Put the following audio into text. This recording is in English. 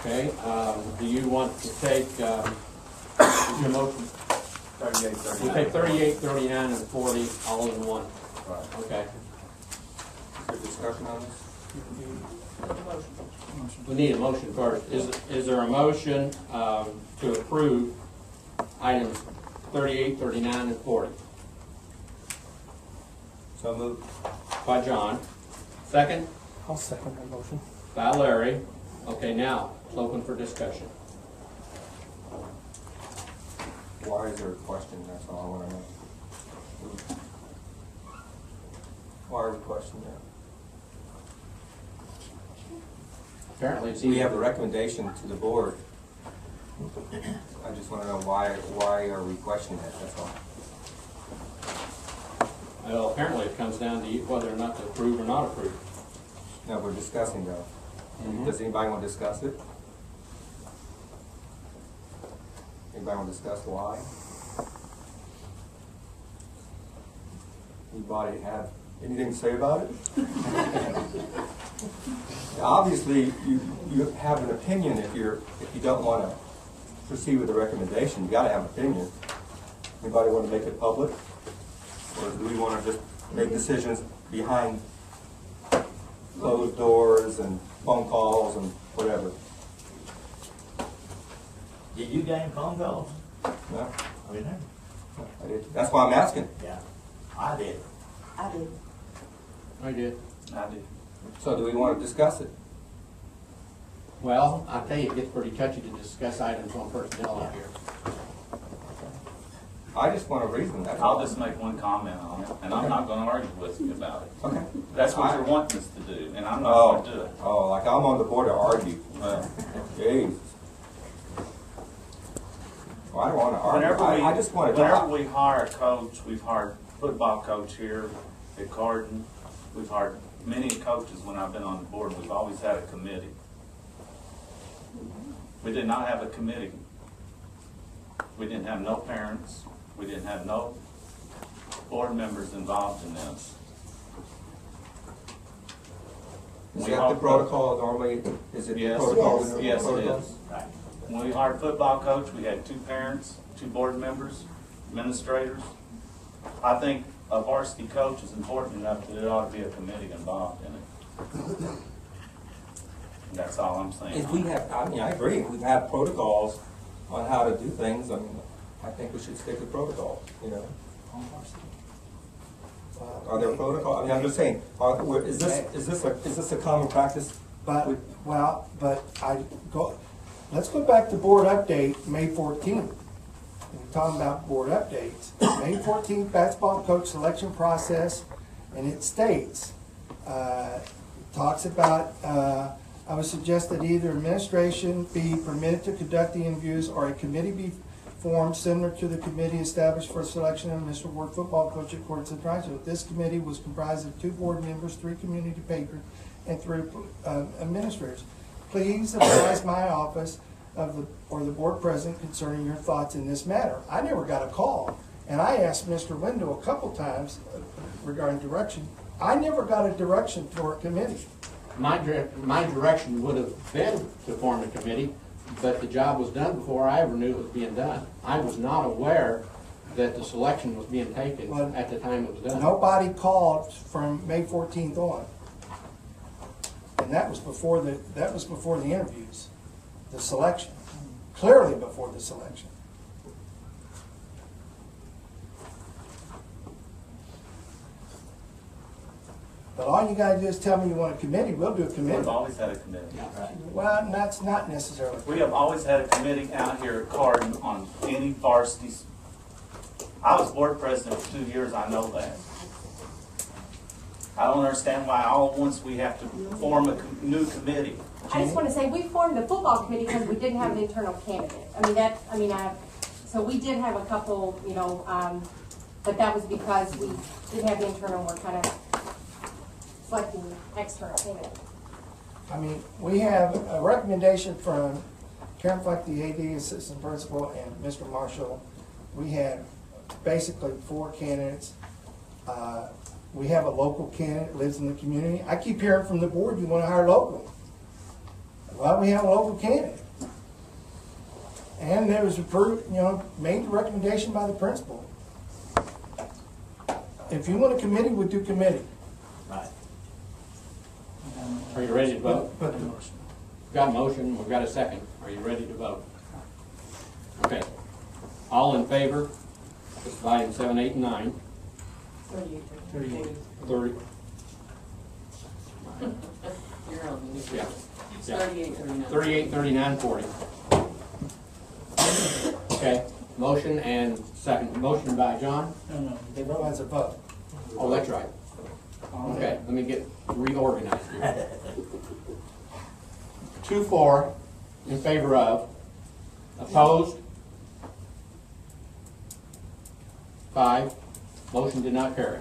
Okay, do you want to take, is your motion? 38, 39. We take 38, 39, and 40 all in one. Right. Okay. Is there discussion on this? We need a motion first. Is there a motion to approve items 38, 39, and 40? So moved. By John. Second? I'll second that motion. By Larry. Okay, now, it's open for discussion. Why is there a question? That's all I want to know. Why are we questioning that? Apparently, it's We have a either, recommendation to the board. I just want to know why are we questioning that, that's all. well, apparently it comes down to whether or not to approve or not approve. No, we're discussing though. Mhm. Does anybody want to discuss it? Anybody want to discuss why? Anybody have anything to say about it? Obviously, you have an opinion if you don't want to proceed with the recommendation. You got to have an opinion. Anybody want to make it public? Or do we want to just make decisions behind closed doors and phone calls and whatever? Did you get any phone calls? No? I mean, I did. That's why I'm asking. yeah, I did. I did. I did. I did. So do we want to discuss it? Well, I tell you, it gets pretty touchy to discuss items on personnel out here. I just want a reason. That's I'll all. just make one comment on it, and I'm not gonna argue with you about it. Okay. That's what you're wanting us to do, and I'm not gonna do it. Oh, like I'm on the board to argue. Well, Jeez. Well, I don't want to argue. I just want to whenever talk. we hire a coach, we've hired football coach here at Carden. We've hired many coaches when I've been on the board. We've always had a committee. We did not have a committee. We didn't have no parents. We didn't have no board members involved in this. Is that the protocol normally? Is it the Yes. protocol? Yes. Yes, it Protocol? is. When we hired football coach, we had 2 parents, 2 board members, administrators. I think a varsity coach is important enough that there ought to be a committee involved in it. And that's all I'm saying. If we have, I mean, I agree, if we have protocols on how to do things, I mean, I think we should stick to protocol, you know? Are there protocols? I mean, I'm just saying, is this a common practice? But, well, let's go back to board update, May 14th. We're talking about board updates. May 14th basketball coach selection process, and it states, talks about, I would suggest that either administration be permitted to conduct the interviews or a committee be formed similar to the committee established for selection of Mr. Ward football coach at Court Central. This committee was comprised of 2 board members, 3 community patrons, and 3 administrators. Please advise my office or the board president concerning your thoughts in this matter. I never got a call, and I asked Mr. Window a couple times regarding direction. I never got a direction for a committee. My direction would have been to form a committee, but the job was done before I ever knew it was being done. I was not aware that the selection was being taken at the time it was done. Nobody called from May 14th on. And that was before the interviews, the selection, clearly before the selection. But all you gotta do is tell me you want a committee, we'll do a We've committee. always had a committee. Well, that's not necessarily. We have always had a committee out here at Carden on any varsities. I was board president for 2 years, I know that. I don't understand why all at once we have to form a new committee. I just want to say, we formed the football committee because we didn't have an internal candidate. So we did have a couple, but that was because we didn't have the internal, we're kind of selecting external candidate. I mean, we have a recommendation from Karen Fleck, the AD, assistant principal, and Mr. Marshall. We had basically 4 candidates. We have a local candidate, lives in the community. I keep hearing from the board, you want to hire local. Well, we have a local candidate. And there was approved, made the recommendation by the principal. If you want a committee, we'll do committee. Right. Are you ready to vote? But We've got a motion, we've got a second. Are you ready to vote? Okay. All in favor? This is item 7, 8, and 9. 30. You're on the Yeah. It's Yeah. 38, 39. 38, 39, 40. Okay, motion and second. Motion by John? they vote as a vote. Oh, that's right. Okay, let me get reorganized here. 2-4 in favor of. Opposed? 5. Motion did not carry.